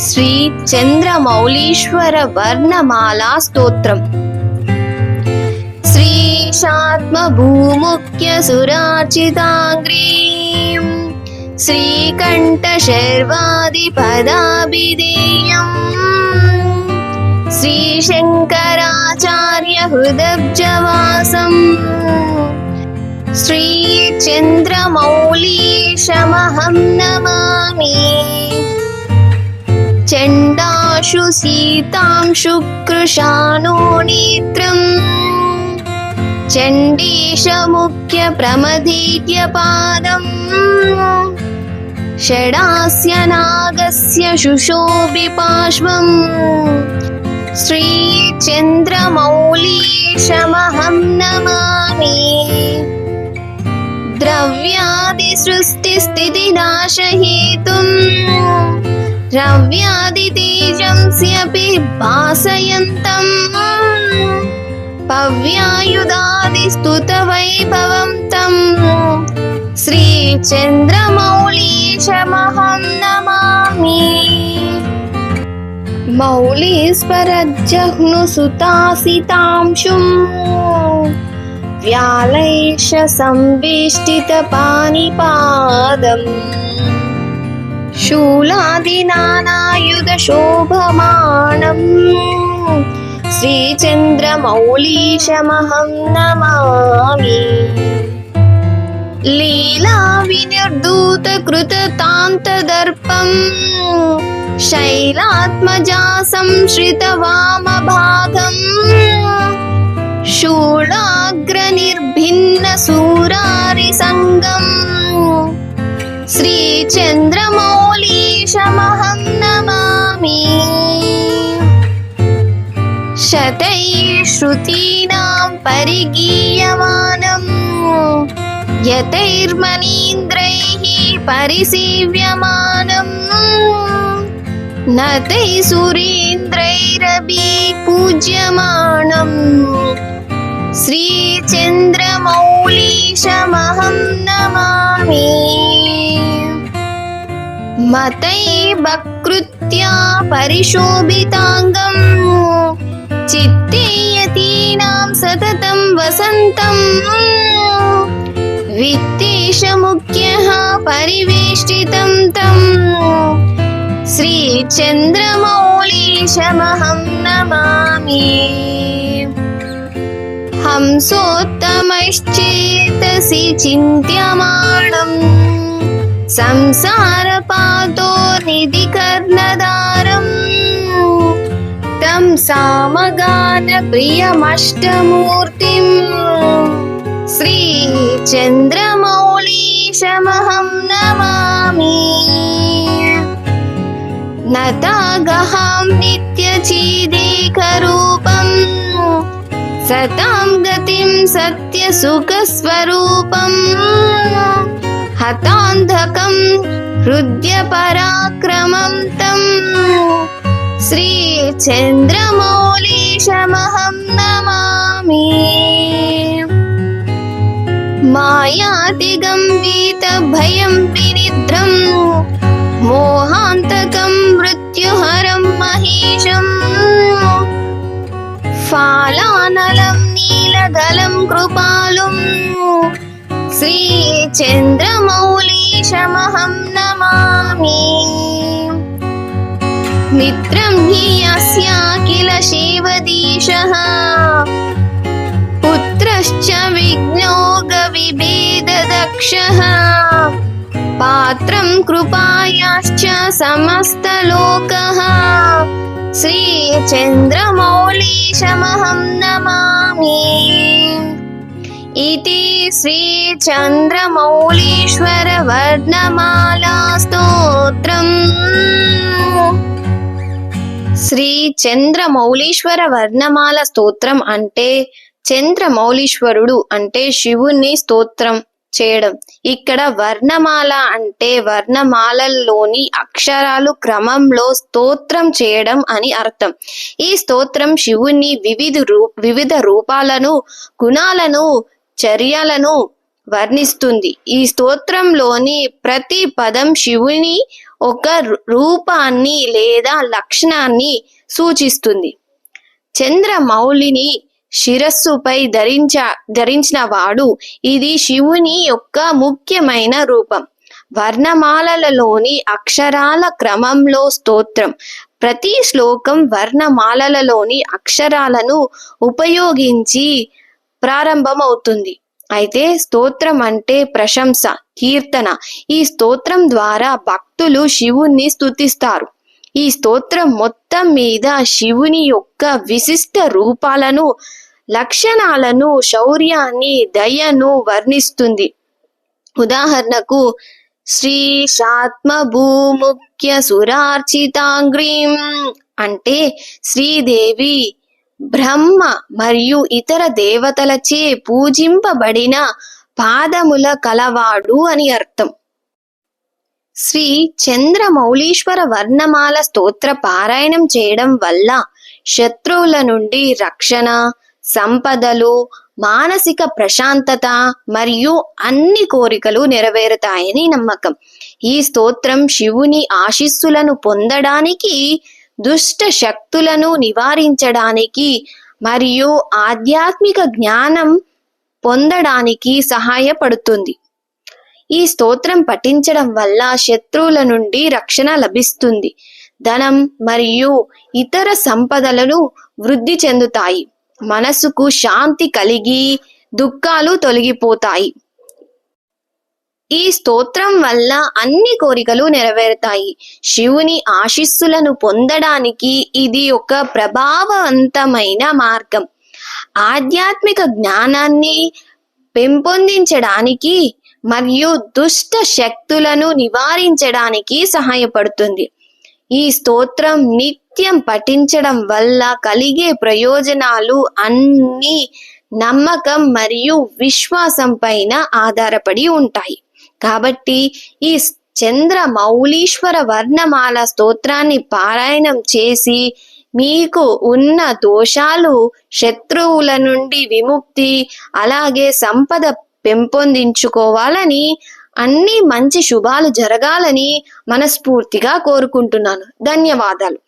శ్రీ చంద్రమౌళీశ్వర వర్ణమాలా స్తోత్రం. శ్రీశాత్మభూముఖ్య సురార్చితాంగ్రీం శ్రీకంఠ శర్వాదిపదాభిధేయం శ్రీశంకరాచార్య హృదబ్జవాసం శ్రీ చంద్రమౌళీశమహం నమామి. చండాశు సీతాంశు కృశానో నేత్రం చండీశముఖ్య ప్రమదీట్య పాదం షడాస్య నాగస్య శుశోభి పార్శ్వం శ్రీ చంద్రమౌళీశమహం నమామి. ద్రవ్యాది సృష్టి స్థితి నాశహేతుం ద్రవ్యాది తేజంస్యపి భాసయంతం పవ్యాయుధాది స్తుత వైభవం తం శ్రీ చంద్రమౌళీశమహం నమామి. మౌళీస్వరజ్జహ్ను సుతాసితాంశుం వ్యాళైష సంవేష్టిత పానిపాదం శూలాది నానాయుధ శోభమానం శ్రీ చంద్రమౌళీశమహం నమామి. లీలా వినిర్ధూత కృత తాంత దర్పం శైలాత్మజా సంశ్రిత వామభాగం శూలాగ్ర నిర్భిన్న సూరారి సంగం శ్రీ చంద్రమౌళీశమహం నమామి. శతై శ్రుతీనాం పరిగీయమానం యతైర్మనీంద్రైః పరిసేవ్యమానం నతై సురేంద్రైరపి పూజ్యమానం శ్రీ చంద్రమౌళీశమహం నమామి. మతై వక్ృత్యా పరిశోభితాంగం చిత్తే యతీనాం సతతం వసంతం విత్తేశముఖ్యః పరివేష్టితం తం శ్రీ చంద్రమౌళీశమహం నమామి. హంసోత్తమైశ్చేతసి చింత్యమాణం సంసారపాతో నిధికర్ణధారం తం సామగాన ప్రియమష్టమూర్తిం శ్రీ చంద్రమౌళీశమహం నమామి. నతాగహాం నిత్యచీదేకరూపం సతాం గతిం సత్యసుఖస్వరూపం హతాంధకం హృద్య పరాక్రమం తం శ్రీ చంద్రమౌళీశమహం నమామి. మాయాతిగం వీత భయం వినిద్రం మోహాంతకం మృత్యుహరం మహేశం ఫాలానలం నీలగలం కృపాలుం శ్రీ చంద్రమౌళీశమహం నమామి. మిత్రం హి యస్య కిల శేవదీశః పుత్రశ్చ విజ్ఞోగ విభేదదక్షః పాత్రం కృపాయాశ్చ సమస్తలోకః శ్రీ చంద్రమౌళీశమహం నమామి. ఇతి శ్రీ చంద్రమౌళీశ్వర వర్ణమాలా స్తోత్రం. శ్రీ చంద్రమౌళీశ్వర వర్ణమాల స్తోత్రం అంటే చంద్రమౌళీశ్వరుడు అంటే శివుణ్ణి స్తోత్రం చేయడం. ఇక్కడ వర్ణమాల అంటే వర్ణమాలలోని అక్షరాలు క్రమంలో స్తోత్రం చేయడం అని అర్థం. ఈ స్తోత్రం శివుని వివిధ రూపాలను, గుణాలను, చర్యలను వర్ణిస్తుంది. ఈ స్తోత్రంలోని ప్రతి పదం శివుని ఒక రూపాన్ని లేదా లక్షణాన్ని సూచిస్తుంది. చంద్రమౌళిని శిరస్సుపై ధరించిన వాడు ఇది శివుని యొక్క ముఖ్యమైన రూపం. వర్ణమాలలోని అక్షరాల క్రమంలో స్తోత్రం. ప్రతి శ్లోకం వర్ణమాలలోని అక్షరాలను ఉపయోగించి ప్రారంభమవుతుంది. అయితే స్తోత్రం అంటే ప్రశంస, కీర్తన. ఈ స్తోత్రం ద్వారా భక్తులు శివుణ్ణి స్తుతిస్తారు. ఈ స్తోత్రం మొత్తం మీద శివుని యొక్క విశిష్ట రూపాలను, లక్షణాలను, శౌర్యాన్ని, దయను వర్ణిస్తుంది. ఉదాహరణకు శ్రీశాత్మభూముఖ్య సురార్చితాంగ్రీం అంటే శ్రీదేవి బ్రహ్మ మరియు ఇతర దేవతలచే పూజింపబడిన పాదముల కలవాడు అని అర్థం. శ్రీ చంద్రమౌళీశ్వర వర్ణమాల స్తోత్ర పారాయణం చేయడం వల్ల శత్రువుల నుండి రక్షణ, సంపదలు, మానసిక ప్రశాంతత మరియు అన్ని కోరికలు నెరవేరుతాయని నమ్మకం. ఈ స్తోత్రం శివుని ఆశీస్సులను పొందడానికి, దుష్ట శక్తులను నివారించడానికి మరియు ఆధ్యాత్మిక జ్ఞానం పొందడానికి సహాయపడుతుంది. ఈ స్తోత్రం పఠించడం వల్ల శత్రువుల నుండి రక్షణ లభిస్తుంది. ధనం మరియు ఇతర సంపదలను వృద్ధి చెందుతాయి. మనసుకు శాంతి కలిగి దుఃఖాలు తొలగిపోతాయి. ఈ స్తోత్రం వల్ల అన్ని కోరికలు నెరవేరుతాయి. శివుని ఆశీస్సులను పొందడానికి ఇది ఒక ప్రభావవంతమైన మార్గం. ఆధ్యాత్మిక జ్ఞానాన్ని పెంపొందించడానికి మరియు దుష్ట శక్తులను నివారించడానికి సహాయపడుతుంది. ఈ స్తోత్రం నిత్యం పఠించడం వల్ల కలిగే ప్రయోజనాలు అన్ని నమ్మకం మరియు విశ్వాసం పైన ఆధారపడి ఉంటాయి. కాబట్టి ఈ చంద్రమౌళీశ్వర వర్ణమాల స్తోత్రాన్ని పారాయణం చేసి మీకు ఉన్న దోషాలు, శత్రువుల నుండి విముక్తి, అలాగే సంపద పెంపొందించుకోవాలని, అన్ని మంచి శుభాలు జరగాలని మనస్ఫూర్తిగా కోరుకుంటున్నాను. ధన్యవాదాలు.